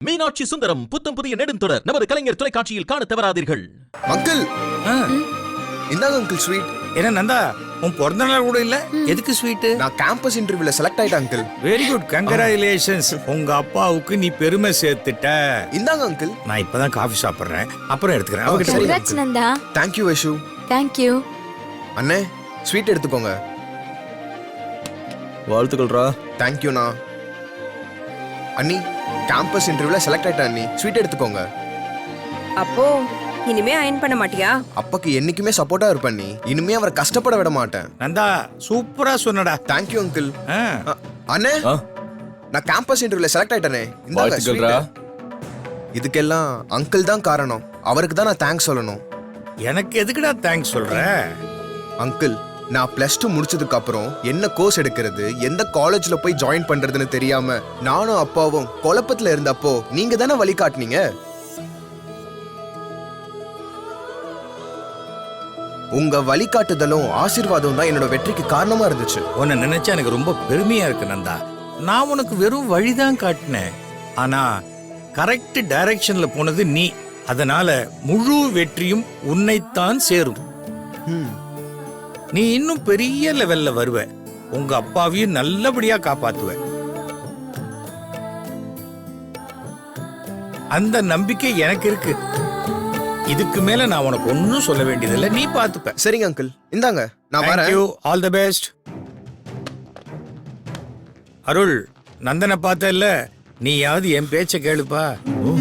மீனாட்சி சுந்தரம் புத்தம் புதிய நெடுந்தொடர் நமது கலைஞர் தொலைக்காட்சியில் காண தவறாதீர்கள். அங்கிள் இந்தாங்க அங்கிள் ஸ்வீட். என்ன நந்தா, உன் பிறந்த நாள் கூட இல்ல, எதுக்கு ஸ்வீட்? நான் கேம்பஸ் இன்டர்வியூல செலக்ட் ஆயிட்டேன் அங்கிள். Very good, congratulations. உங்க அப்பாவுக்கு நீ பெருமை சேர்த்துட்ட. இந்தாங்க அங்கிள். நான் இப்பதான் காஃபி சாப்பிடுறேன், அப்புறம் எடுத்துக்கிறேன். Congrats Nanda. Thank you Vaishu. Thank you. அண்ணே ஸ்வீட் எடுத்துக்கோங்க. வாழ்த்துக்கள்ரா. Thank you. நான் அண்ணி கேம்பஸ் இன்டர்வியூல செலக்ட் ஆயிட்டேன் அண்ணி, ஸ்வீட் எடுத்துக்கோங்க. அப்போ இனிமே அயன் பண்ண மாட்டியா? அப்பாக்கு என்னைக்குமே சப்போர்ட்டா இருப்பேன் நீ, இனிமே அவரை கஷ்டப்பட விட மாட்டேன். நந்தா சூப்பரா சொன்னடா. Thank you uncle. ஆ. அண்ணே நான் கேம்பஸ் இன்டர்வியூல செலக்ட் ஆயிட்டேனே. வாழ்த்துக்கள்ரா. இதுக்கெல்லாம் அங்கிள் தான் காரணம், அவருக்கு தான் நான் தேங்க்ஸ் சொல்லணும். எனக்கு எதுக்குடா தேங்க்ஸ் சொல்ற? அங்கிள் நான் +2 முடிச்சதுக்கு அப்புறம் என்ன கோர்ஸ் எடுக்கிறது, எந்த காலேஜ்ல போய் ஜாயின் பண்றதுன்னு தெரியாம நானும் அப்பாவும் குழப்பத்துல இருந்தப்போ நீங்க தானே வழிகாட்டுனீங்க. உங்க வழிகாட்டுதலும் ஆசீர்வாதம் தான் என்னோட வெற்றிக்கு காரணமா இருந்துச்சு. உன்னை நினைச்சா எனக்கு ரொம்ப பெருமையா இருக்கு நந்தா. நான் உனக்கு வெறும் வழிதான் காட்டினேன், ஆனா கரெக்ட் டைரக்ஷன்ல போனது நீ. அதனால முழு வெற்றியும் உன்னைத்தான் சேரும். நீ இன்னும் பெரிய லெவல்ல வருவ, உங்க அப்பாவையும் நல்லபடியா காப்பாத்துவ. அந்த நம்பிக்கை எனக்கு இருக்கு. இதுக்கு மேல நான் உனக்கு ஒன்னும் சொல்ல வேண்டியதில்லை, நீ பாத்துப்ப. சரிங்க அங்கிள், இந்தாங்க நான் வரேன். All the best. அருள், நந்தனை பார்த்த இல்ல, நீயாவது என் பேச்ச கேளுப்பா,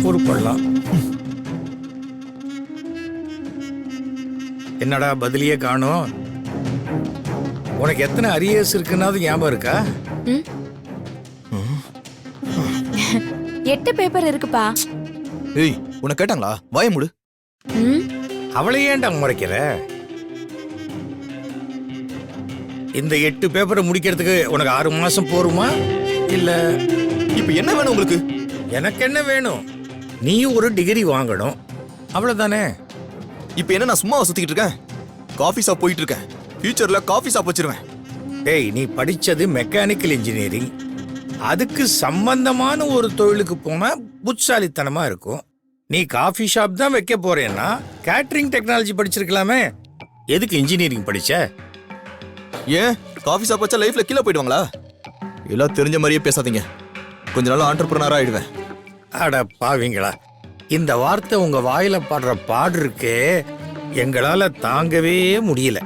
பொறுப்படலாம். என்னடா பதிலியே காணோம்? உனக்கு எத்தனை அரியர்ஸ் இருக்குன்னாவது ஞாபகம் இருக்கா? 8 பேப்பர் இருக்குப்பா. ஏய், உன்னை கேட்டாங்களா? வாய மூடு. அவளை ஏன்டா முறைக்கிற? இந்த 8 பேப்பரை முடிக்கிறதுக்கு உனக்கு 6 மாசம் போருமா இல்ல? இப்ப என்ன வேணும் உங்களுக்கு? எனக்கு என்ன வேணும்? நீ ஒரு டிகிரி வாங்கணும், அவ்வளவுதானே. இப்ப என்ன நான் சும்மா சுத்திக்கிட்டு இருக்கேன்? காஃபி ஷாப் போயிட்டு இருக்கேன், ஃபியூச்சர்ல காஃபி ஷாப் வச்சிருவேன். டேய், நீ படிச்சது மெக்கானிக்கல் இன்ஜினியரிங், அதுக்கு சம்பந்தமான ஒரு தொழிலுக்கு போனா புட்சாலித்தனமா இருக்கும். நீ காஃபி ஷாப் தான் வைக்க போறேன்னா கேட்டரிங் டெக்னாலஜி படிச்சிருக்கலாமே. எதுக்கு இன்ஜினியரிங் படிச்ச? ஏன் காஃபி ஷாப் வச்சா லைஃப்ல கீழே போயிடுவாங்களா? எல்லாம் தெரிஞ்ச மாதிரியே பேசாதீங்க, கொஞ்ச நாள் ஆண்டர்பிரனரா ஆயிடுவேன். அட பாவிங்களா, இந்த வார்த்தை உங்க வாயில பாடுற பாடு இருக்கே, எங்களால தாங்கவே முடியல.